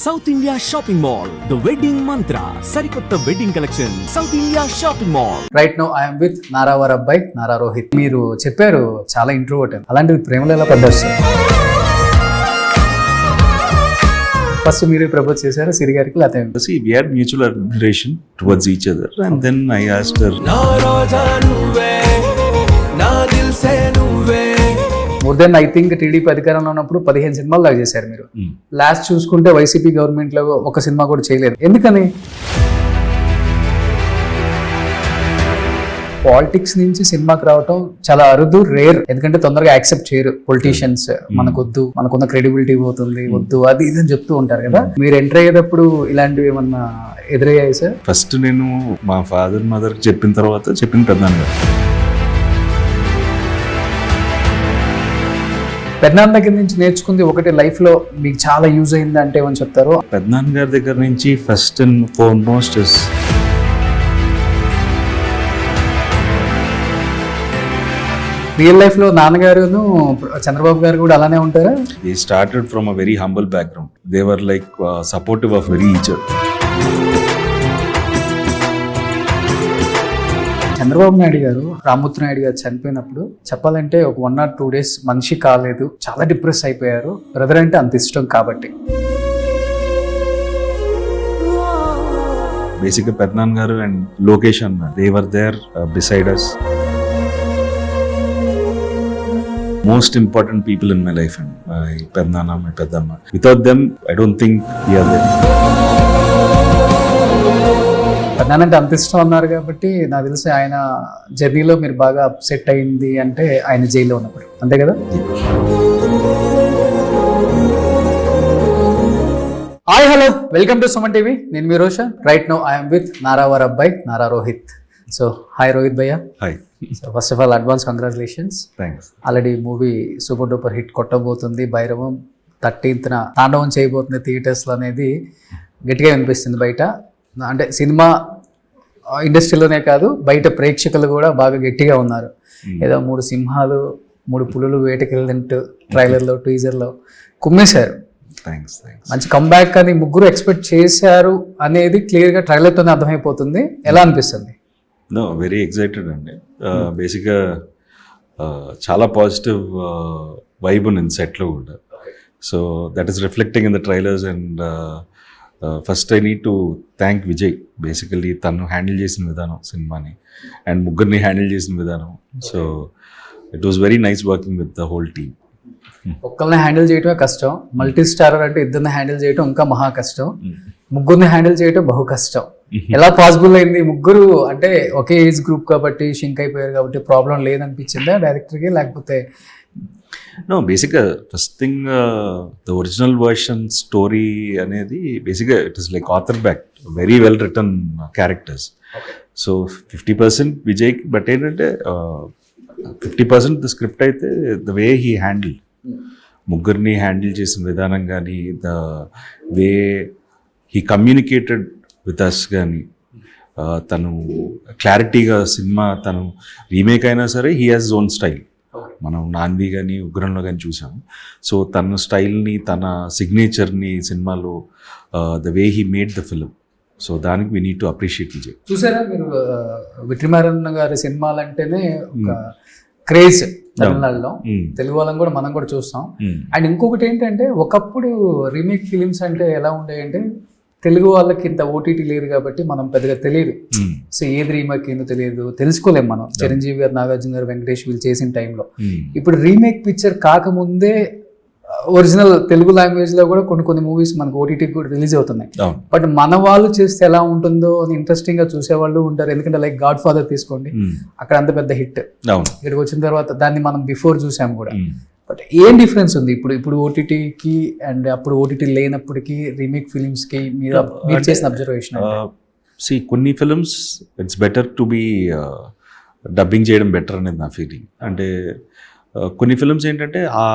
South India shopping mall the wedding Mantra సరికొత్త wedding collection South India shopping mall. Right now I'm with నారావర్ అబ్బాయి నారా రోహిత్. మీరు చెప్పారు చాలా ఇంట్రోవర్ట్ అని, అలాంటిది ప్రేమలో ఎలా పడ్డారు సార్? ఫస్ట్ మీరు ప్రపోజ్ చేశారు సిరి గారికి లేకపోతే? See, we had mutual admiration towards each other, and then I asked her. More than I think TDP అధికారంలో ఉన్నప్పుడు 15 సినిమాలు దాకా చేశారు మీరు. లాస్ట్ చూసుకుంటే వైసీపీ గవర్నమెంట్ లో ఒక సినిమా కూడా చేయలేదు. ఎందుకని? పాలిటిక్స్ నుంచి సినిమాకి రావటం చాలా అరుదు, రేర్. ఎందుకంటే తొందరగా యాక్సెప్ట్ చేయరు పొలిటీషియన్స్. మనకొద్దు, మనకున్న క్రెడిబిలిటీ పోతుంది, వద్దు అది ఇది అని చెప్తూ ఉంటారు కదా. మీరు ఎంటర్ అయ్యేటప్పుడు ఇలాంటివి ఏమన్నా ఎదురయ్యాయి సార్? ఫస్ట్ నేను మా ఫాదర్ మదర్ చెప్పిన తర్వాత చెప్పిన పెద్దనాన్న గారు. పెద్దనాన్న దగ్గర నుంచి నేర్చుకుంది ఒకటి లైఫ్ లో మీకు చాలా యూజ్ అయింది అంటే ఏమని చెప్తారు? పెద్దనాన్న గారి దగ్గర నుంచి first and foremost is real life లో నాన్నగారును చంద్రబాబు గారు కూడా అలానే ఉంటారా? They started from a very humble background. They were like supportive of very each other. Chandrababu Naidu గారు రామ్మూర్తి నాయుడు గారు చనిపోయినప్పుడు చెప్పాలంటే ఒక 1 or 2 days మనిషి కాలేదు, చాలా డిప్రెస్ అయిపోయారు. బ్రదర్ అంటే అంత ఇష్టం కాబట్టి. Basically, పెద్దనాన్న గారు అండ్ లోకేష్ అన్న, they were there beside us. Most important people in my life, and my Pednana, my Pedamma. Without them, I don't think we are there. పెద్దనాన్న అంటే అంత ఇష్టం అన్నారు కాబట్టి నాకు తెలిసి ఆయన జర్నీలో మీరు బాగా అప్సెట్ అయింది అంటే ఆయన జైల్లో ఉన్నప్పుడు, అంతే కదా? Hi hello, welcome to Suman TV. నేను మీ Roshan. Right now I'm with నారావర్ అబ్బాయి నారా రోహిత్. సో హాయ్ రోహిత్ భయ్య. Hi. So first of all advance congratulations. Thanks. Already movie super duper hit కొట్టబోతుంది. భైరవం 13th తాండవం చేయబోతుంది థియేటర్స్లో అనేది గట్టిగా వినిపిస్తుంది బయట. అంటే సినిమా ఇండస్ట్రీలోనే కాదు, బయట ప్రేక్షకులు కూడా బాగా గట్టిగా ఉన్నారు. ఏదో 3 సింహాలు 3 పులులు వేటకెళ్ళినట్టు ట్రైలర్లో టీజర్లో కుమ్మేశారు. థ్యాంక్స్. మంచి కంబ్యాక్ అని ముగ్గురు ఎక్స్పెక్ట్ చేశారు అనేది క్లియర్గా ట్రైలర్తోనే అర్థమైపోతుంది. ఎలా అనిపిస్తుంది? నో, వెరీ ఎక్సైటెడ్ అండి. బేసిక్గా చాలా పాజిటివ్ వైబ్ ఉంది సెట్లో కూడా. So that is reflecting in the trailers. And first I need to thank Vijay. Basically తను హ్యాండిల్ చేసిన విధానం సినిమాని, అండ్ ముగ్గురిని హ్యాండిల్ చేసిన విధానం. So it was very nice working with the whole team. ఒక్కరిని హ్యాండిల్ చేయటమే కష్టం, మల్టీ స్టారర్ అంటే ఇద్దరిని హ్యాండిల్ చేయటం ఇంకా మహా కష్టం, ముగ్గురిని హ్యాండిల్ చేయటం బహు కష్టం. ఎలా పాసిబుల్ అయింది? ముగ్గురు అంటే ఒకే ఏజ్ గ్రూప్ కాబట్టి షింక్ అయిపోయారు కాబట్టి ప్రాబ్లం లేదనిపించిందా డైరెక్టర్కి, లేకపోతే? నో, బేసిక్గా first thing the original version story అనేది బేసిక్గా it is like author back, very well written characters. So 50% Vijay, but ఏంటంటే 50% ద స్క్రిప్ట్ అయితే ద వే హీ హ్యాండిల్, ముగ్గురిని హ్యాండిల్ చేసిన విధానం కానీ, the way he communicated with us కానీ, తను క్లారిటీగా సినిమా, తను రీమేక్ అయినా సరే హీ హాజ్ ఓన్ స్టైల్. మనం నాంది కానీ ఉగ్రంలో కానీ చూసాం. సో తన స్టైల్ని, తన సిగ్నేచర్ని సినిమాలో the way he made the film. So దానికి we need to appreciate Vijay. చూసారా మీరు విక్రమారన్ గారి సినిమాలంటేనే ఒక క్రేజ్ తమిళనాడులో, తెలుగు వాళ్ళని కూడా మనం కూడా చూస్తాం. అండ్ ఇంకొకటి ఏంటంటే ఒకప్పుడు రీమేక్ ఫిలిమ్స్ అంటే ఎలా ఉండేయంటే తెలుగు వాళ్ళకి ఇంత ఓటీటీ లేదు కాబట్టి మనం పెద్దగా తెలియదు. సో ఏది రీమేక్ ఏందో తెలియదు, తెలుసుకోలేం మనం. చిరంజీవి గారు, నాగార్జున గారు, వెంకటేష్ వీళ్ళు చేసిన టైంలో. ఇప్పుడు రీమేక్ పిక్చర్ కాకముందే ఒరిజినల్ తెలుగు లాంగ్వేజ్ లో కూడా కొన్ని మూవీస్ మనకు ఓటీటీ కూడా రిలీజ్ అవుతున్నాయి. బట్ మన వాళ్ళు చేస్తే ఎలా ఉంటుందో అని ఇంట్రెస్టింగ్ గా చూసేవాళ్ళు ఉంటారు. ఎందుకంటే లైక్ గాడ్ ఫాదర్ తీసుకోండి, అక్కడ అంత పెద్ద హిట్. ఇక్కడికి వచ్చిన తర్వాత దాన్ని మనం బిఫోర్ చూసాం కూడా. బట్ ఏం డిఫరెన్స్ ఉంది ఇప్పుడు ఓటీటీకి అండ్ అప్పుడు ఓటీటీ లేనప్పటికీ రీమేక్ ఫిలిమ్స్ కి మీరు చేసిన అబ్జర్వేషన్? కొన్ని films it's better to be dubbing చేయడం బెటర్ అనేది నా ఫీలింగ్. అంటే కొన్ని ఫిలిమ్స్ ఏంటంటే ఆ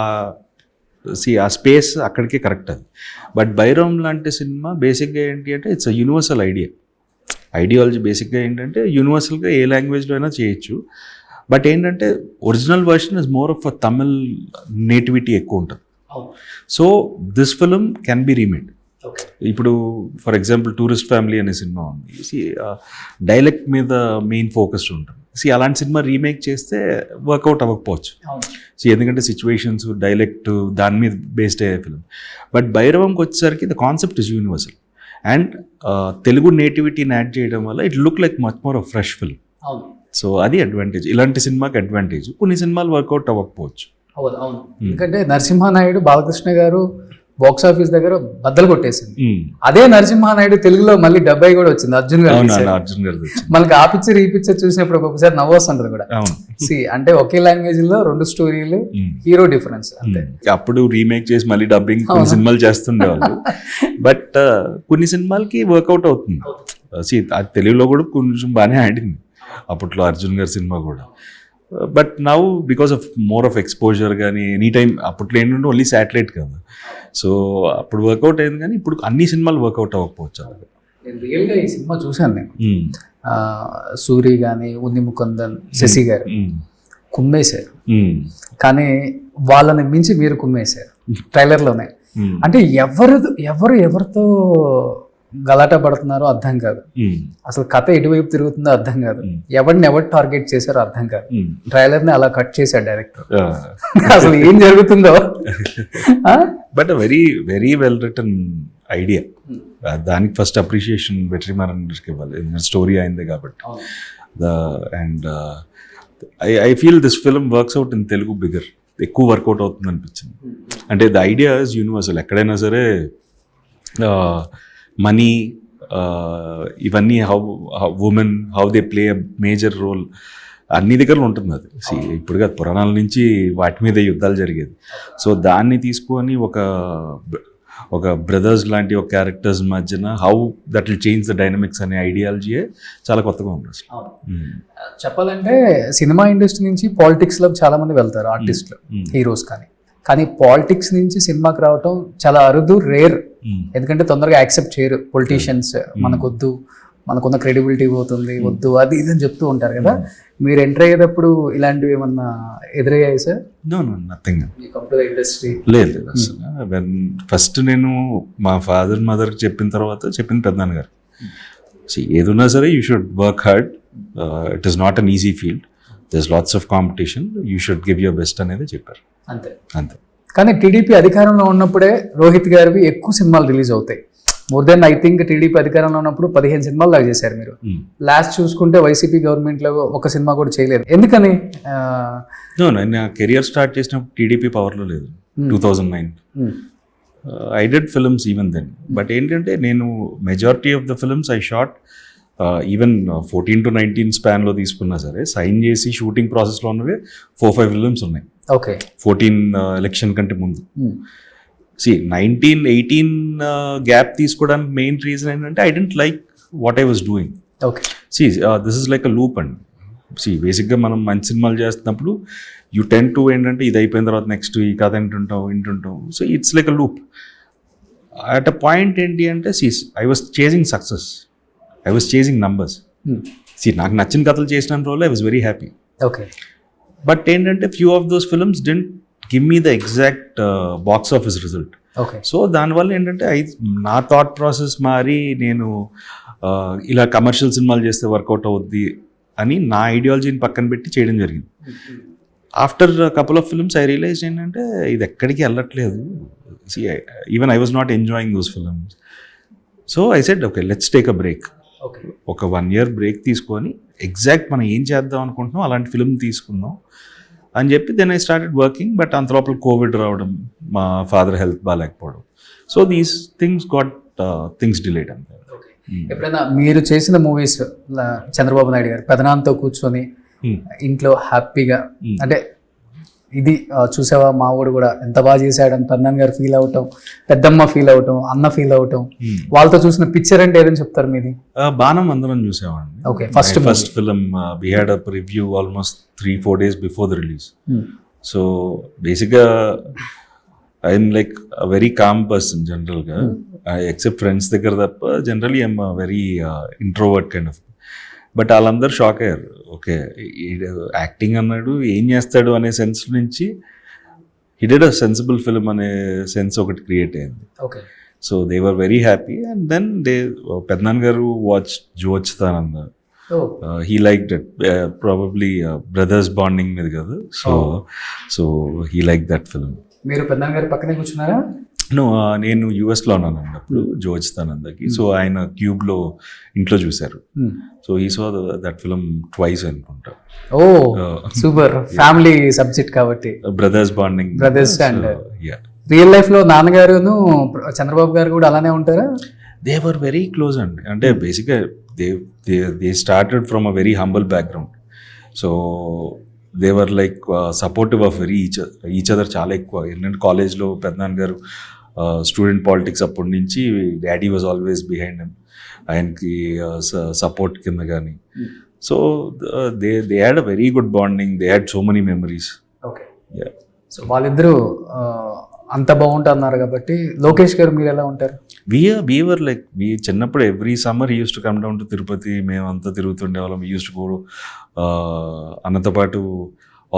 స్పేస్ అక్కడికే కరెక్ట్ అది. బట్ బైరం లాంటి సినిమా బేసిక్గా ఏంటి అంటే ఇట్స్ అ యూనివర్సల్ ఐడియాలజీ. బేసిక్గా ఏంటంటే యూనివర్సల్గా ఏ లాంగ్వేజ్లో అయినా చేయొచ్చు. బట్ ఏంటంటే original version is more of a Tamil nativity ఎక్కువ ఉంటుంది. So this film can be remade. ఇప్పుడు ఫర్ ఎగ్జాంపుల్ టూరిస్ట్ ఫ్యామిలీ అనే సినిమా ఉంది, డైలెక్ట్ మీద మెయిన్ ఫోకస్ ఉంటుంది. అలాంటి సినిమా రీమేక్ చేస్తే వర్కౌట్ అవ్వకపోవచ్చు. ఎందుకంటే సిచ్యువేషన్స్, డైలెక్ట్ దాని మీద బేస్డ్ అయ్యే ఫిల్మ్. బట్ భైరవంకి వచ్చేసరికి the concept is universal and Telugu నేటివిటీని యాడ్ చేయడం వల్ల it look like much more of fresh film. So అది అడ్వాంటేజ్, ఇలాంటి సినిమాకి అడ్వాంటేజ్. కొన్ని సినిమాలు వర్కౌట్ అవ్వకపోవచ్చు. అవును. ఎందుకంటే నరసింహానాయుడు బాలకృష్ణ గారు బాక్స్ ఆఫీస్ దగ్గర బద్దలు కొట్టేసింది. అదే నరసింహానాయుడు తెలుగులో మళ్ళీ 70 కూడా వచ్చింది, అర్జున్ గారు. మనకి ఆ పిక్చర్ ఈ పిక్చర్ చూసినప్పుడు ఒక్కొక్కసారి నవ్వు వస్తుంటది కూడా. అంటే ఒకే లాంగ్వేజ్ లో 2 స్టోరీలు, హీరో డిఫరెన్స్ అంతే. అప్పుడు రీమేక్ చేసి మళ్ళీ డబ్బింగ్ కొన్ని సినిమాలు చేస్తుండేవాళ్ళు. బట్ కొన్ని సినిమాలకి వర్కౌట్ అవుతుంది. అది తెలుగులో కూడా కొంచెం బాగానే ఆడింది అప్పట్లో అర్జున్ గారి సినిమా కూడా. But now because of more of exposure కానీ ఎనీ టైం, అప్పట్లో ఏంటంటే ఓన్లీ శాటిలైట్ కదా, సో అప్పుడు వర్కౌట్ అయింది. కానీ ఇప్పుడు అన్ని సినిమాలు వర్కౌట్ అవ్వకపోవచ్చు. నేను రియల్గా ఈ సినిమా చూశాను నేను. సూరి కానీ, ఉన్ని ముకుందన్, శశి గారు కుమ్మేశారు. కానీ వాళ్ళని మించి మీరు కుమ్మేశారు ట్రైలర్లోనే. అంటే ఎవరితో గలాటా పడుతున్నారో అర్థం కాదు, అసలు కథ ఎటువైపు తిరుగుతుందో అర్థం కాదు, ఎవరు టార్గెట్ చేశారో అర్థం కాదు. ట్రైలర్ ని అలా కట్ చేశాడు డైరెక్టర్. అసలు ఏం జరుగుతుందో. But very very well written idea. దానికి ఫస్ట్ అప్రిషియేషన్ వెట్రిమారన్కి ఇవ్వాలి, స్టోరీ అయింది కాబట్టి. And I feel this film works out in Telugu bigger, ఎక్కువ వర్కౌట్ అవుతుంది అనిపించింది. అంటే ద ఐడియా ఇస్ యూనివర్సల్. ఎక్కడైనా సరే మనీ, ఇవన్నీ women how they play a major role అన్ని దగ్గర ఉంటుంది. అది ఇప్పుడు కాదు, పురాణాల నుంచి వాటి మీద యుద్ధాలు జరిగేది. సో దాన్ని తీసుకొని ఒక బ్రదర్స్ లాంటి ఒక క్యారెక్టర్స్ మధ్యన how that will change the dynamics అనే ఐడియాలజీయే చాలా కొత్తగా ఉంది అసలు. చెప్పాలంటే సినిమా ఇండస్ట్రీ నుంచి పాలిటిక్స్ లో చాలా మంది వెళ్తారు, ఆర్టిస్టులు, హీరోస్. కానీ పాలిటిక్స్ నుంచి సినిమాకి రావటం చాలా అరుదు, రేర్. ఎందుకంటే తొందరగా యాక్సెప్ట్ చేయరు పొలిటీషియన్స్. మనకొద్దు, మనకున్న క్రెడిబిలిటీ పోతుంది, వద్దు, అది ఇది అని చెప్తూ ఉంటారు కదా. మీరు ఎంటర్ అయ్యేటప్పుడు ఇలాంటివి ఏమన్నా ఎదురయ్యాయి సార్? నథింగ్. ఇండస్ట్రీ లేదు అసలు. ఫస్ట్ నేను మా ఫాదర్ మదర్ చెప్పిన తర్వాత చెప్పింది పెద్దనాన్న గారు, ఏదున్నా సరే you should work hard, it is not an easy field, there's lots of competition, you should give your best అనేది చెప్పారు. అంతే. కానీ టీడీపీ అధికారంలో ఉన్నప్పుడే రోహిత్ గారివి ఎక్కువ సినిమాలు రిలీజ్ అవుతాయి. More than I think TDP అధికారంలో ఉన్నప్పుడు 15 సినిమాలు దాకా చేశారు మీరు. లాస్ట్ చూసుకుంటే వైసీపీ గవర్నమెంట్ లో ఒక సినిమా కూడా చేయలేదు. ఎందుకని? నా కెరియర్ స్టార్ట్ చేసినప్పుడు టీడీపీ పవర్లో లేదు. 2009 I did films even then. But ఏంటంటే నేను majority of the films I shot even 14 to 19 స్పాన్లో తీసుకున్నా సరే, సైన్ చేసి షూటింగ్ ప్రాసెస్లో ఉన్నవే 4-5 ఫిల్మ్స్ ఉన్నాయి. 14 ఎలక్షన్ కంటే ముందు. 19-18 గ్యాప్ తీసుకోవడానికి మెయిన్ రీజన్ ఏంటంటే I didn't like what I was doing. This is like a loop అండి. బేసిక్గా మనం మంచి సినిమాలు చేస్తున్నప్పుడు యూ టెన్ టు ఏంటంటే ఇది అయిపోయిన తర్వాత నెక్స్ట్ ఈ కథ వింటుంటావు. So it's like a loop. At a point ఏంటి అంటే I was chasing success, I was chasing numbers. నాకు నచ్చిన కథలు చేసిన రోజు I was very happy. But ఏంటంటే few of those films didn't give me the exact box office result. So దానివల్ల ఏంటంటే నా థాట్ ప్రాసెస్ మారి నేను ఇలా కమర్షియల్ సినిమాలు చేస్తే వర్కౌట్ అవుద్ది అని నా ఐడియాలజీని పక్కన పెట్టి చేయడం జరిగింది. After couple of films I realise ఏంటంటే ఇది ఎక్కడికి వెళ్ళట్లేదు. Even I was not enjoying those films. So I said okay, let's take a break. ఒక 1 year బ్రేక్ తీసుకొని ఎగ్జాక్ట్ మనం ఏం చేద్దాం అనుకుంటున్నాం అలాంటి ఫిల్మ్ తీసుకుందాం అని చెప్పి then I started working. But అంత లోపల కోవిడ్ రావడం, మా ఫాదర్ హెల్త్ బాగాలేకపోవడం, so these things got things delayed. అంతే. ఎప్పుడైనా మీరు చేసిన మూవీస్ చంద్రబాబు నాయుడు గారు పెదనాన్నతో కూర్చొని ఇంట్లో హ్యాపీగా అంటే ఇది చూసావా మా ఊడు కూడా ఎంత బాగా చేశాడని పెద్దనాన్న గారు ఫీల్ అవటం, పెద్దమ్మ ఫీల్ అవటం, అన్న ఫీల్ అవటం, వాళ్ళతో చూసిన పిక్చర్ అంటే ఏదని చెప్తారు మీది? బాణం అందరం చూసామండి. Okay, first film we had a review almost 3-4 days before the release. So బేసిక్గా I'm like a very calm person జనరల్గా, ఎక్సెప్ట్ ఫ్రెండ్స్ దగ్గర తప్ప generally I'm very introvert kind of. But వాళ్ళందరూ షాక్ అయ్యారు. ఓకే, యాక్టింగ్ అన్నాడు, ఏం చేస్తాడు అనే సెన్స్ నుంచి he did a sensible film అనే సెన్స్ ఒకటి క్రియేట్ అయింది. So they were very happy and then పెద్దనాన్న గారు వాచ్ జోచ్తానంద. He liked it, probably brothers bonding మీద కదా, so he liked that film. మీరు పెద్దనాన్న గారి పక్కనే కూర్చున్నారా? నో, నేను యుఎస్లో ఉన్నాను అన్నప్పుడు జోచ్తానందకి. సో ఆయన క్యూబ్లో ఇంట్లో చూశారు. సో ఈ సో దట్ ఫిల్మ్ ట్వైస్ అనుకుంటా. ఓ సూపర్, ఫ్యామిలీ సబ్జెక్ట్ కాబట్టి brothers bonding. Brothers and real life లో నాన్నగారును చంద్రబాబు గారు కూడా అలానే ఉంటారా? దే వర్ వెరీ క్లోజ్ అండి. అంటే బేసిక్గా they started from a very humble background. So they were like supportive of very each other చాలా ఎక్కువ. ఏంటంటే కాలేజ్లో పెద్దనాన్న గారు స్టూడెంట్ పాలిటిక్స్ అప్పటి నుంచి daddy was always behind him, ఆయనకి సపోర్ట్ కింద కానీ. So they had a very good bonding, they had so many memories. Okay, so వాళ్ళిద్దరూ అంత బాగుంటున్నారు కాబట్టి. లోకేష్ గారు మీరు ఎలా ఉంటారు? వీఆర్ లైక్ చిన్నప్పుడు every summer use to come down to Tirupati, మేమంతా తిరుగుతుండే వాళ్ళం. యూస్ టు గో అన్నతో పాటు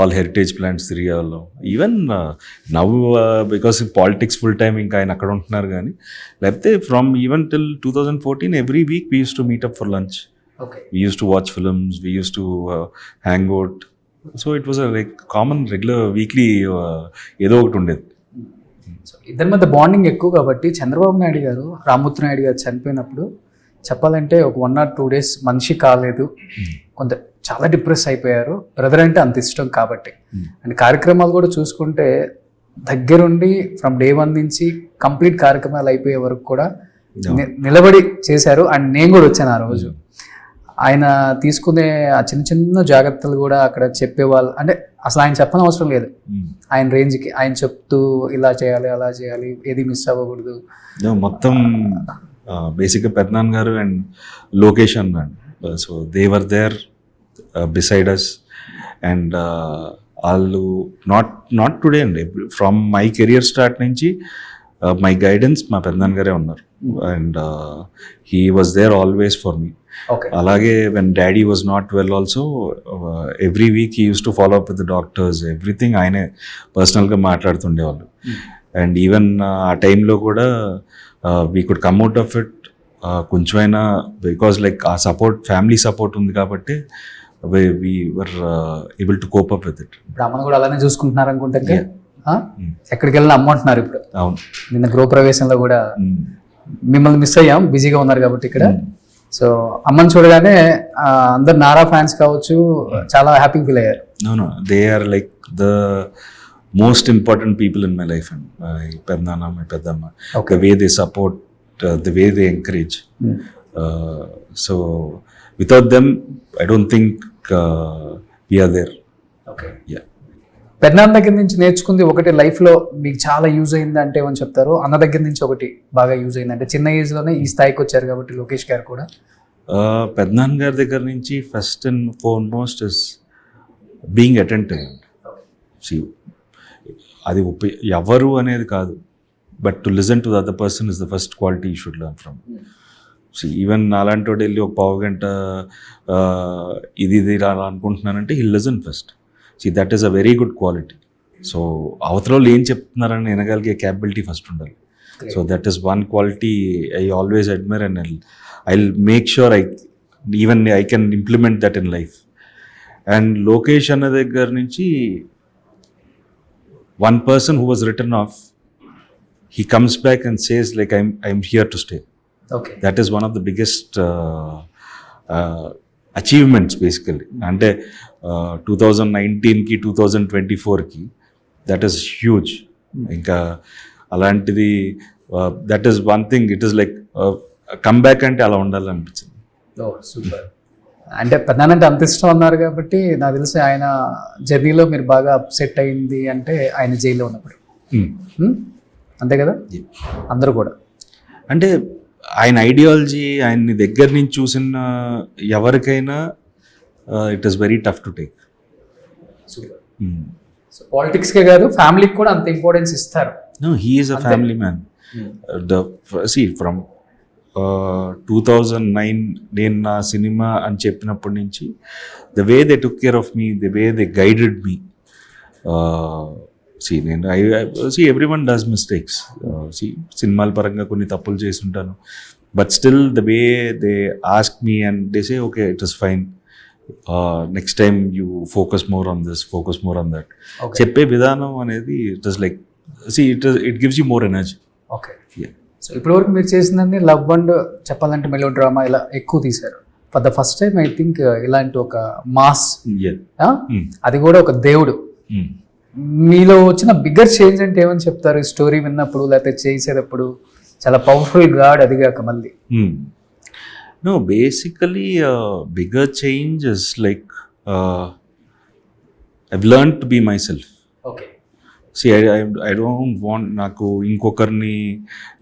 ఆల్ హెరిటేజ్ ప్లాంట్స్ తిరిగేవాళ్ళం. Even now because politics full time ఇంకా ఆయన అక్కడ ఉంటున్నారు కానీ, లేకపోతే from even till 2014 every week we use to meet up for lunch. We use to watch films, we use to hang out. So it was like common regular weekly ఏదో ఒకటి ఉండేది. ఇద్దరి మధ్య బాండింగ్ ఎక్కువ కాబట్టి చంద్రబాబు నాయుడు గారు, రామ్మూర్తి నాయుడు గారు చనిపోయినప్పుడు చెప్పాలంటే ఒక 1 or 2 days మనిషి కాలేదు, కొంత చాలా డిప్రెస్ అయిపోయారు. బ్రదర్ అంటే అంత ఇష్టం కాబట్టి. అండ్ కార్యక్రమాలు కూడా చూసుకుంటే దగ్గరుండి ఫ్రమ్ డే 1 నుంచి కంప్లీట్ కార్యక్రమాలు అయిపోయే వరకు కూడా నిలబడి చేశారు. అండ్ నేను కూడా వచ్చాను ఆ రోజు. ఆయన తీసుకునే ఆ చిన్న చిన్న జాగ్రత్తలు కూడా అక్కడ చెప్పేవాళ్ళు. అంటే అసలు ఆయన చెప్పని అవసరం లేదు, ఆయన రేంజ్కి ఆయన చెప్తూ ఇలా చేయాలి అలా చేయాలి, ఏది మిస్ అవ్వకూడదు. మొత్తం బేసిక్గా పెద్దనాన్న గారు అండ్ లోకేష్ అన్నాడు. So they were there beside us. And వాళ్ళు నాట్ టుడే అండి, ఫ్రమ్ మై కెరియర్ స్టార్ట్ నుంచి మై గైడెన్స్ మా పెద్దనాన్న గారే ఉన్నారు. And he was there always for me. అలాగే when daddy was not well also every week he use to follow up with the doctors, everything ఆయనే పర్సనల్గా మాట్లాడుతుండేవాళ్ళు. అండ్ ఈవెన్ ఆ టైంలో కూడా we could come out of it కొంచెమైనా, because like ఆ support, family support ఉంది కాబట్టి we were able to cope up with it. ఇప్పుడు అమ్మను కూడా అలానే చూసుకుంటున్నారు అనుకుంటే, ఎక్కడికి వెళ్ళినా అమ్మ అంటున్నారు ఇప్పుడు. అవును, నిన్న గృహప్రవేశంలో కూడా మిమ్మల్ని మిస్ అయ్యాం, బిజీగా ఉన్నారు కాబట్టి ఇక్కడ. సో అమ్మని చూడగానే అందరు నారా ఫ్యాన్స్ కావచ్చు చాలా హ్యాపీ ఫీల్ అయ్యారు. అవును, they are like the most important people in my life. And my పెద్దనాన్న, మై పెద్దమ్మ, the way they support, the way they encourage. So without them I don't think we are there. Okay, yeah. పెద్దనాన్న దగ్గర నుంచి నేర్చుకుంది ఒకటి లైఫ్లో మీకు చాలా యూజ్ అయింది అంటే ఏమని చెప్తారు? అన్న దగ్గర నుంచి ఒకటి బాగా యూజ్ అయింది అంటే, చిన్న ఏజ్లోనే ఈ స్థాయికి వచ్చారు కాబట్టి లోకేష్ గారు కూడా. పెద్దనాన్న గారి దగ్గర నుంచి first and foremost is being attentive. అది ఎవరు అనేది కాదు, but to listen to the other person is the first quality you should learn from. Even అలాంటి వాడు వెళ్ళి ఒక పావు గంట ఇది ఇలా అనుకుంటున్నానంటే he listen first. That is a very good quality. So అవతల వాళ్ళు ఏం చెప్తున్నారని వినగలిగే క్యాపబిలిటీ ఫస్ట్ ఉండాలి. So that is one quality I always admire and I make sure I can implement that in life. And Lokesh అన్న దగ్గర నుంచి one person who was return of, he comes back and says like I'm here to stay. Okay. That is one of the biggest achievements basically. అంటే 2019కి 2024కి that is huge. ఇంకా అలాంటిది that is one thing. It is like come back అంటే అలా ఉండాలనిపించింది. Super. అంటే పెద్దనాన్నంటే అంత ఇష్టం అన్నారు కాబట్టి నాకు తెలిసి ఆయన జర్నీలో మీరు బాగా అప్సెట్ అయింది అంటే ఆయన జైల్లో ఉన్నప్పుడు, అంతే కదా? అందరూ కూడా అంటే ఆయన ఐడియాలజీ, ఆయన్ని దగ్గర నుంచి చూసిన ఎవరికైనా it is very tough to take. So పాలిటిక్స్కే కాదు ఫ్యామిలీకి కూడా అంత ఇంపార్టెన్స్ ఇస్తారు. No, he is a family man. From 2009 నేను నా సినిమా అని చెప్పినప్పటి నుంచి the way they took care of me, the way they guided me, నేను ఎవ్రీ వన్ డస్ మిస్టేక్స్. సినిమాల పరంగా కొన్ని తప్పులు చేసి ఉంటాను, but still the way they ask me and they say okay it is fine, next time you focus more on this, focus more on that. చెప్పే విధానం అనేది it is like it gives you more energy. Okay. So ఇప్పటివరకు మీరు చేసిందండి love and చెప్పాలంటే melo drama ఇలా ఎక్కువ తీశారు. For the first time I think ఇలాంటి ఒక మాస్, అది కూడా ఒక దేవుడు, మీలో వచ్చిన బిగ్గర్ చేంజ్ అంటే ఏమని చెప్తారు? స్టోరీ విన్నప్పుడు లేకపోతే చేసేటప్పుడు చాలా పవర్ఫుల్ గాడ్, అది కాక మళ్ళీ. No, basically, bigger change is like I've learned to be myself. Okay. See, I don't want నాకు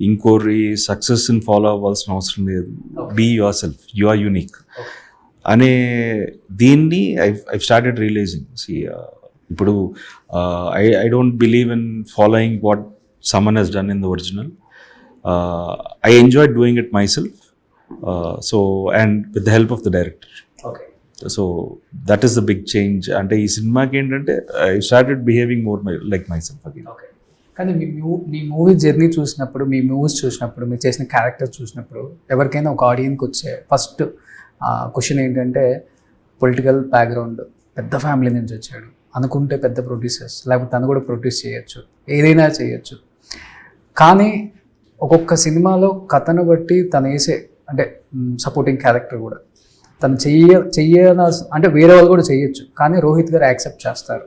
ఇంకోరి సక్సెస్ని ఫాలో అవ్వాల్సిన అవసరం లేదు. Be yourself, you are unique అనే దీన్ని ఐ స్టార్టెడ్ రియలైజింగ్. సి ఇప్పుడు I don't believe in following what someone he's done in the original. I enjoy doing it myself. So and with the help of the director. Okay. So that is the big change. అంటే ఈ సినిమాకి ఏంటంటే I started behaving more like myself again. Okay. కానీ మీ movie journey చూసినప్పుడు, మీ movies చూసినప్పుడు, మీరు చేసిన character చూసినప్పుడు ఎవరికైనా ఒక ఆడియన్కి వచ్చే ఫస్ట్ క్వశ్చన్ ఏంటంటే, పొలిటికల్ బ్యాక్గ్రౌండ్, పెద్ద ఫ్యామిలీ నుంచి వచ్చాడు అనుకుంటే పెద్ద ప్రొడ్యూసర్స్, లేకపోతే తను కూడా ప్రొడ్యూస్ చేయొచ్చు, ఏదైనా చేయొచ్చు. కానీ ఒక్కొక్క సినిమాలో కథను బట్టి తను వేసే అంటే సపోర్టింగ్ క్యారెక్టర్ కూడా తను చెయ్యాల అంటే వేరే వాళ్ళు కూడా చేయొచ్చు, కానీ రోహిత్ గారు యాక్సెప్ట్ చేస్తారు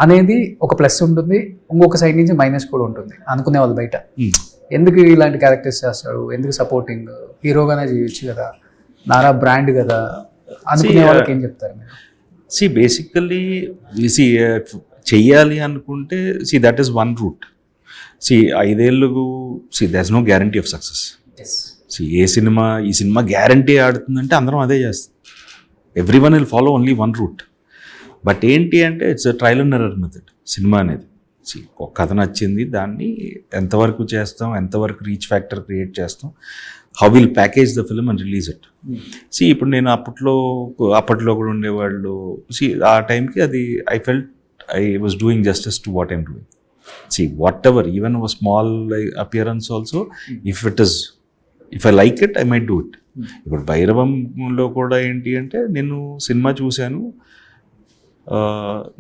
అనేది ఒక ప్లస్ ఉంటుంది. ఇంకొక సైడ్ నుంచి మైనస్ కూడా ఉంటుంది అనుకునే వాళ్ళు బయట. ఎందుకు ఇలాంటి క్యారెక్టర్స్ చేస్తాడు, ఎందుకు సపోర్టింగ్, హీరోగానే చేయొచ్చు కదా, నారా బ్రాండ్ కదా అనుకునే వాళ్ళకి ఏం చెప్తారు మీరు? బేసికలీ చెయ్యాలి అనుకుంటే దట్ ఈస్ వన్ రూట్. ఐదేళ్ళకు there's no guarantee of success. ఈ సినిమా గ్యారంటీ ఆడుతుందంటే అందరం అదే చేస్తాం. Every one will follow only one route. But ఏంటి అంటే it's trial and error method సినిమా అనేది. ఒక కథ నచ్చింది, దాన్ని ఎంతవరకు చేస్తాం, ఎంతవరకు రీచ్ ఫ్యాక్టర్ క్రియేట్ చేస్తాం, how will package the film and release it. ఇప్పుడు నేను అప్పట్లో కూడా ఉండేవాళ్ళు, ఆ టైంకి అది I was doing justice to what I'm doing. whatever, even a small appearance also, if I like it, I might do it. ఇప్పుడు భైరవంలో కూడా ఏంటి అంటే నేను సినిమా చూశాను,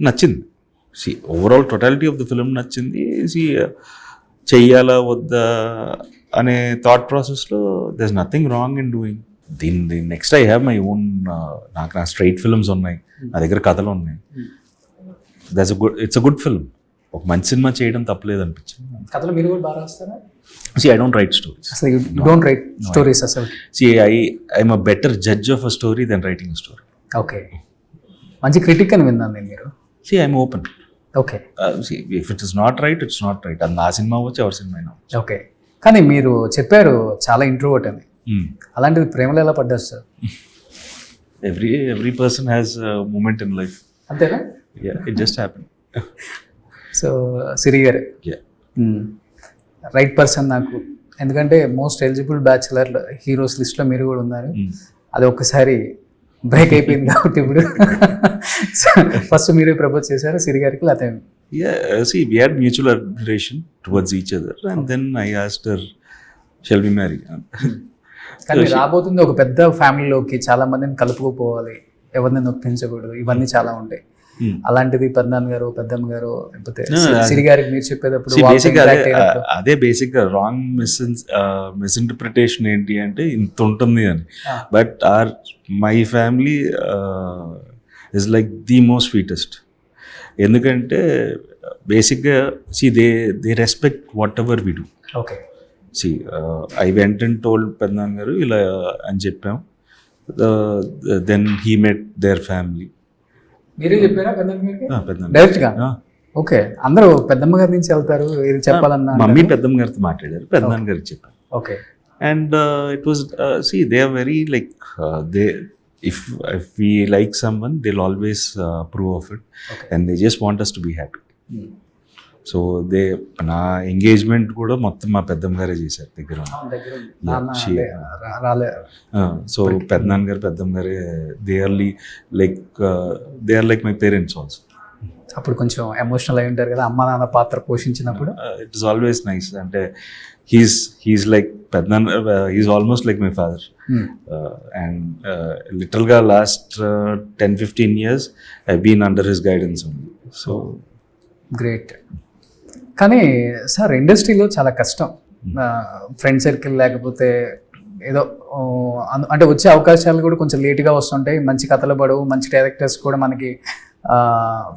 నచ్చింది. Overall totality of the film నచ్చింది. చెయ్యాలా వద్దా అనే థాట్ ప్రాసెస్లో there's nothing wrong in doing. దీన్ని next I have my own, నాకు నా స్ట్రైట్ ఫిల్మ్స్ ఉన్నాయి, నా దగ్గర కథలు ఉన్నాయి. It's a good film. ఒక మంచి సినిమా చేయడం తప్పలేదు అనిపించింది. కథలు మీరు కూడా బాగా రాస్తారా? I don't write stories. అసలు you don't write stories అసలు? I'm a better judge of a story than writing a story. Okay. మంచి క్రిటిక్ అని విన్నాను నేను మీరు. I'm open. Okay. If it is not right, it's not right. అది నా cinema అవ్వచ్చు, ఎవరి సినిమా అయినా. ఓకే. కానీ మీరు చెప్పారు చాలా ఇంట్రోవర్ట్ అని. అలాంటిది ప్రేమలో ఎలా పడ్డారు sir? Every person has a moment in life. అంతేనా? Yeah, it just happened. So Siri garu right person నాకు, ఎందుకంటే మోస్ట్ ఎలిజిబుల్ బ్యాచులర్ హీరోస్ లిస్ట్లో మీరు కూడా ఉన్నారు. అది ఒక్కసారి బ్రేక్ అయిపోయింది కాబట్టి ఇప్పుడు ఫస్ట్ మీరే ప్రపోజ్ చేశారు సిరి గారికి? లేకపోతే we had mutual admiration towards each other and then I asked her, shall we marry? కానీ రాబోతుంది ఒక పెద్ద ఫ్యామిలీలోకి, చాలా మందిని కలుపుకోపోవాలి, ఎవరిని నొప్పించకూడదు, ఇవన్నీ చాలా ఉంటాయి. అలాంటిది పెద్దమ్మ గారు లేకపోతే సిరి గారికి మీరు చెప్పేటప్పుడు అదే బేసిక్ రాంగ్ మిస్ఇంటర్ప్రిటేషన్ ఏంటి అంటే ఇంత ఉంటుంది అని. But my family is like the most sweetest. ఎందుకంటే బేసిక్గా they respect whatever we do. Okay. I went and told పెద్దమ్మ గారు ఇలా అని చెప్పాం. Then he met their family. మీరే చెప్పారా పెద్దమ్మ గారికి డైరెక్ట్ గా? ఓకే. అందరూ పెద్దమ్మ గారి నుంచి వెళ్తారు, ఏది చెప్పాలన్నా మమ్మీ పెద్దమ్మ గారితో మాట్లాడారు, పెద్దమ్మ గారికి చెప్పారు. Okay. And it was they are very like they if we like someone, they'll always approve of it. Okay. And they just want us to be happy. So నా ఎంగేజ్మెంట్ కూడా మొత్తం మా పెద్దమ్మ గారే చేశారు దగ్గర. సో పెద్దనాన్న గారు పెద్దమ్మ గారే they are like my parents also. అప్పుడు కొంచెం ఎమోషనల్ అయి ఉంటారు కదా అమ్మ నాన్న పాత్ర పోషించినప్పుడు. It is always nice. అంటే హీస్ లైక్ పెద్ద, he's almost like my father. And లిటరల్గా last 10-15 years I been under his guidance only. So great. కానీ సార్ ఇండస్ట్రీలో చాలా కష్టం, ఫ్రెండ్ సర్కిల్ లేకపోతే ఏదో అంటే వచ్చే అవకాశాలు కూడా కొంచెం లేట్గా వస్తుంటాయి, మంచి కథలు పడవు, మంచి డైరెక్టర్స్ కూడా మనకి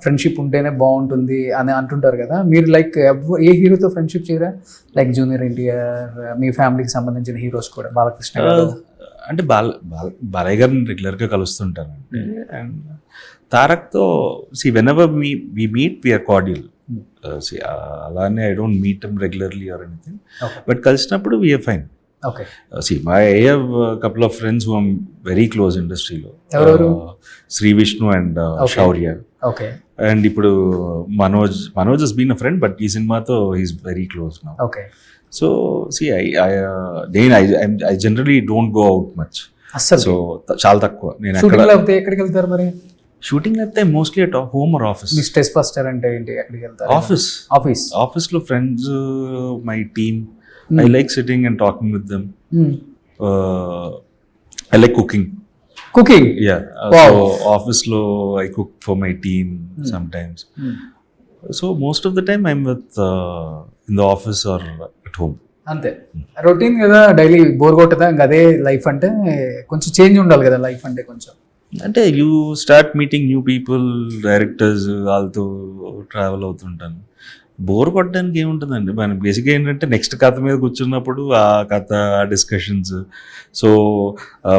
ఫ్రెండ్షిప్ ఉంటేనే బాగుంటుంది అని అంటుంటారు కదా. మీరు లైక్ ఏ హీరోతో ఫ్రెండ్షిప్ చేయరా? లైక్ జూనియర్ ఎన్టీఆర్, మీ ఫ్యామిలీకి సంబంధించిన హీరోస్ కూడా, బాలకృష్ణ గారు. అంటే బాలయ్య గారిని రెగ్యులర్గా కలుస్తుంటాను. అండ్ తారక్తో whenever we meet we are cordial. అలానే I don't meet him regularly or anything, but కలిసినప్పుడు we are fine. Okay. I have a couple of friends who I'm very close ఇండస్ట్రీలో. Sri Vishnu and Shaurya. Okay. And ఇప్పుడు Manoj has been a friend, but ఈ సినిమాతో he's very close now. Okay. So I generally don't go out much. అసలు so చాలా తక్కువ. నేను shooting లేకపోతే ఎక్కడికి వెళ్తారు మరి? షూటింగ్ అయితే mostly at home or office. Me stress buster అంటే ఏంటి? ఎక్కడికి వెళ్తారు? ఆఫీస్లో friends, my team. I like sitting and talking with them. I like cooking. Yeah. Wow. So office lo I cook for my team sometimes. So most of the time I'm with in the office or at home. అంతే routine కదా, daily bore కొట్టదా? ఇంకా అదే life అంటే కొంచెం change ఉండాలి కదా life అంటే కొంచెం. అంటే you start meeting new people, directors, వాళ్ళతో ట్రావెల్ అవుతుంటాను. బోర్ కొట్టడానికి ఏముంటుందండి, మనం బేసిక్గా ఏంటంటే నెక్స్ట్ కథ మీద కూర్చున్నప్పుడు ఆ కథ, ఆ discussions. So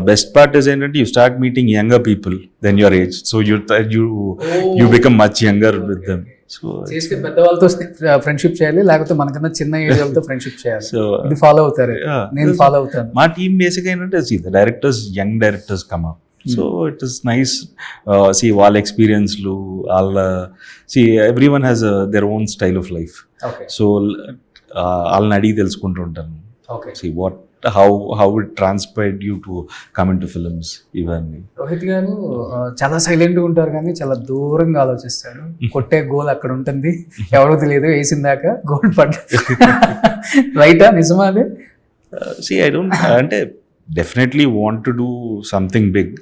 best part is ఏంటంటే you start meeting younger people then your age. So you become much younger with them. So పెద్దవాళ్ళతో ఫ్రెండ్షిప్ చేయాలి, లేకపోతే మనకన్నా చిన్న ఏజ్ వాళ్ళతో ఫ్రెండ్షిప్ చేయాలి. సో ఇది ఫాలో అవుతారు, నేను ఫాలో అవుతాను. మా టీమ్ బేసిక్గా ఏంటంటే directors, young directors come up. So it is nice. See, వాళ్ళ ఎక్స్పీరియన్స్లు, వాళ్ళ everyone has their own style of life. Okay. So వాళ్ళని అడిగి తెలుసుకుంటూ ఉంటాను. Okay. See how it transpired you to come into films. ఇవన్నీ. రోహిత్ గారు చాలా సైలెంట్గా ఉంటారు కానీ చాలా దూరంగా ఆలోచిస్తారు. కొట్టే గోల్ అక్కడ ఉంటుంది, ఎవరో తెలియదు, వేసిందాక గోల్ పడ్డ. రైటా? నిజమా అది? See, I don't అంటే definitely want to do something big.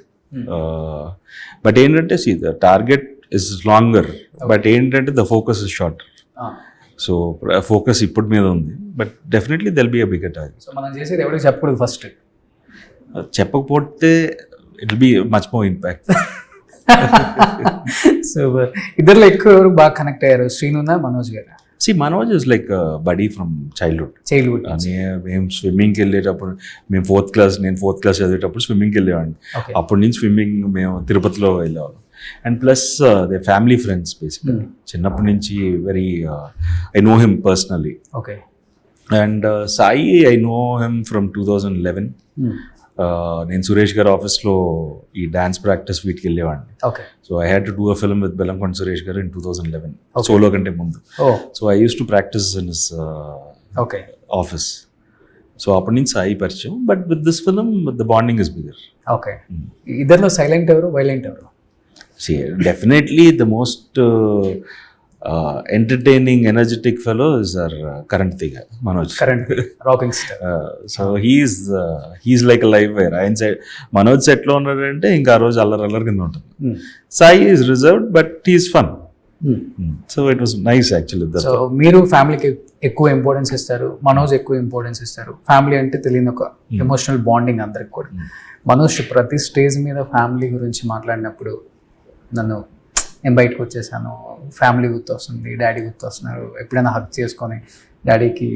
But ఏంటంటే the target is longer, but ఏంటంటే the focus is short. So focus ఇప్పుడు మీద ఉంది, but definitely there'll be a bigger target. So మనం చేసేది ఎవరికి చెప్పకూడదు ఫస్ట్. చెప్పకపోతే it will be much more impact. So ఇద్దరులో ఎక్కువ ఎవరు బాగా కనెక్ట్ అయ్యారు, శ్రీనునా Manoj garu? Manoj is like buddy from childhood. మేము స్విమ్మింగ్కి వెళ్ళేటప్పుడు, నేను ఫోర్త్ క్లాస్ చదివేటప్పుడు స్విమ్మింగ్కి వెళ్ళేవాడిని. అప్పటి నుంచి స్విమ్మింగ్ మేము తిరుపతిలో వెళ్ళేవాళ్ళం. And plus they family friends basically. చిన్నప్పటి నుంచి very I know him personally. Okay. And Sai I know him from 2011. నేను సురేష్ గారి ఆఫీస్లో ఈ డాన్స్ ప్రాక్టీస్ వీటికి వెళ్ళేవాడిని. So I had to do a film with Bellamkonda Suresh గారు ఇన్ 2011, సోలో కంటే ముందు. So I use to practice in his office. So అప్పటి నుంచి సాయి పరిచయం, but with this film the bonding is bigger. Okay. ఇద్దరిలో సైలెంట్ ఎవరు, వైలెంట్ ఎవరు? Definitely the most entertaining, energetic fellow is our current Tiga, Manoj. Current rocking star. So he's like a live wire. ఆయన side Manoj సెట్లో ఉన్నాడంటే ఇంకా ఆ రోజు అల్లరి కింద ఉంటుంది. Sai is reserved but he's fun. So it was nice actually. So మీరు ఫ్యామిలీకి ఎక్కువ ఇంపార్టెన్స్ ఇస్తారు, మనోజ్ ఎక్కువ ఇంపార్టెన్స్ ఇస్తారు. ఫ్యామిలీ అంటే తెలియని ఒక ఎమోషనల్ బాండింగ్ అందరికి కూడా. మనోజ్ ప్రతి స్టేజ్ మీద ఫ్యామిలీ గురించి మాట్లాడినప్పుడు నేను బయటకు వచ్చేసాను, ఫ్యామిలీ గుర్తొస్తుంది, డాడీ గుర్తొస్తున్నారు, ఎప్పుడైనా హక్ చేసుకొని డాడీకి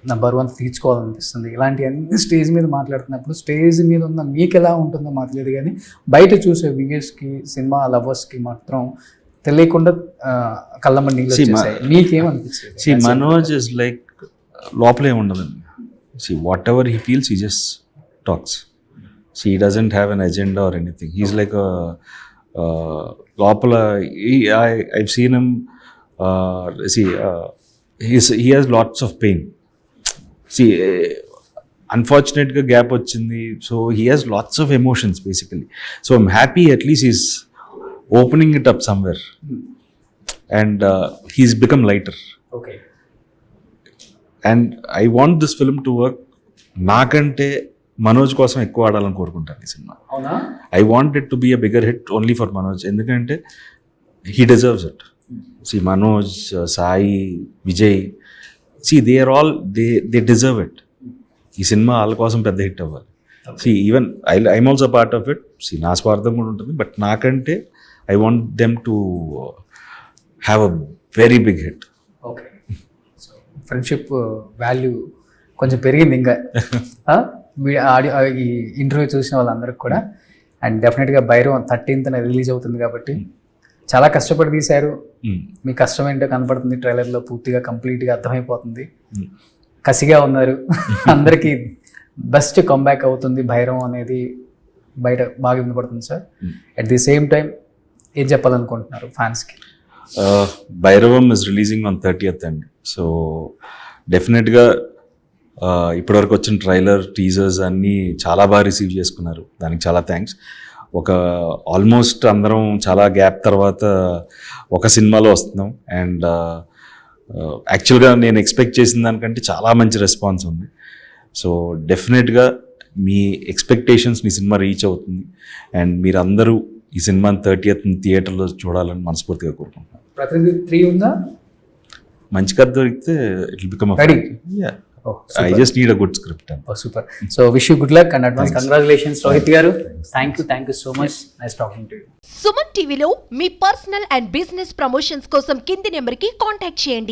నా బరువు అంతా తీర్చుకోవాలనిపిస్తుంది, ఇలాంటి అన్ని స్టేజ్ మీద మాట్లాడుతున్నప్పుడు స్టేజ్ మీద ఉన్న మీకు ఎలా ఉంటుందో మాకు తెలియదు, కానీ బయట చూసే వ్యూయర్స్కి, సినిమా లవర్స్కి మాత్రం తెలియకుండా కళ్ళమ్మ నీళ్ళు వచ్చేసాయి. మీకేమనిపించింది? మనోజ్ ఇస్ లైక్ లోపలే ఉండదండి. What ever he feels he just talks. He doesn't have an agenda or anything. He's like లోపల I've seen him, he has lots of pain. Unfortunately gap వచ్చింది, so he has lots of emotions basically. So I'm happy at least he's opening it up somewhere. And he's become lighter. Okay. And I want this film to work. నాకంటే మనోజ్ కోసం ఎక్కువ ఆడాలని కోరుకుంటాను ఈ సినిమా. అవునా? I want it to be a bigger hit only for Manoj, ఎందుకంటే he deserves it. See Manoj, Sai, Vijay, see they are all they deserve it. ఈ సినిమా వాళ్ళ కోసం పెద్ద హిట్ అవ్వాలి. See even I'm also part of it. See నా స్వార్థం కూడా ఉంటుంది, బట్ నాకంటే I want them to have a very big hit. Okay. So friendship value కొంచెం పెరిగింది ఇంకా ఆడియో ఈ ఇంటర్వ్యూ చూసిన వాళ్ళందరికీ కూడా. అండ్ డెఫినెట్గా భైరవం 13th రిలీజ్ అవుతుంది కాబట్టి చాలా కష్టపడి తీశారు. మీ కష్టం ఏంటో కనపడుతుంది ట్రైలర్లో, పూర్తిగా కంప్లీట్గా అర్థమైపోతుంది. కసిగా ఉన్నారు. అందరికీ బెస్ట్ కంబ్యాక్ అవుతుంది భైరవం అనేది బయట బాగా వినపడుతుంది sir. At the same time ఏం చెప్పాలనుకుంటున్నారు ఫ్యాన్స్కి? Bhairavam is releasing on 30th అండి. సో డెఫినెట్గా ఇప్పటివరకు వచ్చిన ట్రైలర్, టీజర్స్ అన్నీ చాలా బాగా రిసీవ్ చేసుకున్నారు. దానికి చాలా థ్యాంక్స్. ఒక ఆల్మోస్ట్ అందరం చాలా గ్యాప్ తర్వాత ఒక సినిమాలో వస్తున్నాం. అండ్ యాక్చువల్గా నేను ఎక్స్పెక్ట్ చేసిన దానికంటే చాలా మంచి రెస్పాన్స్ ఉంది. సో డెఫినెట్గా మీ ఎక్స్పెక్టేషన్స్ మీ సినిమా రీచ్ అవుతుంది. అండ్ మీరు అందరూ ఈ సినిమాని 30th థియేటర్లో చూడాలని మనస్ఫూర్తిగా కోరుకుంటున్నాను. ప్రతినిధి 3 ఉందా? మంచి కథ దొరికితే it will become Ready? I just need a good script. Super. So wish you good luck and advance congratulations Rohit garu. Thank you so much. Nice talking to you. Suman టీవీలో మీ పర్సనల్ అండ్ బిజినెస్ ప్రమోషన్స్ కోసం కింది నెంబర్కి contact చేయండి.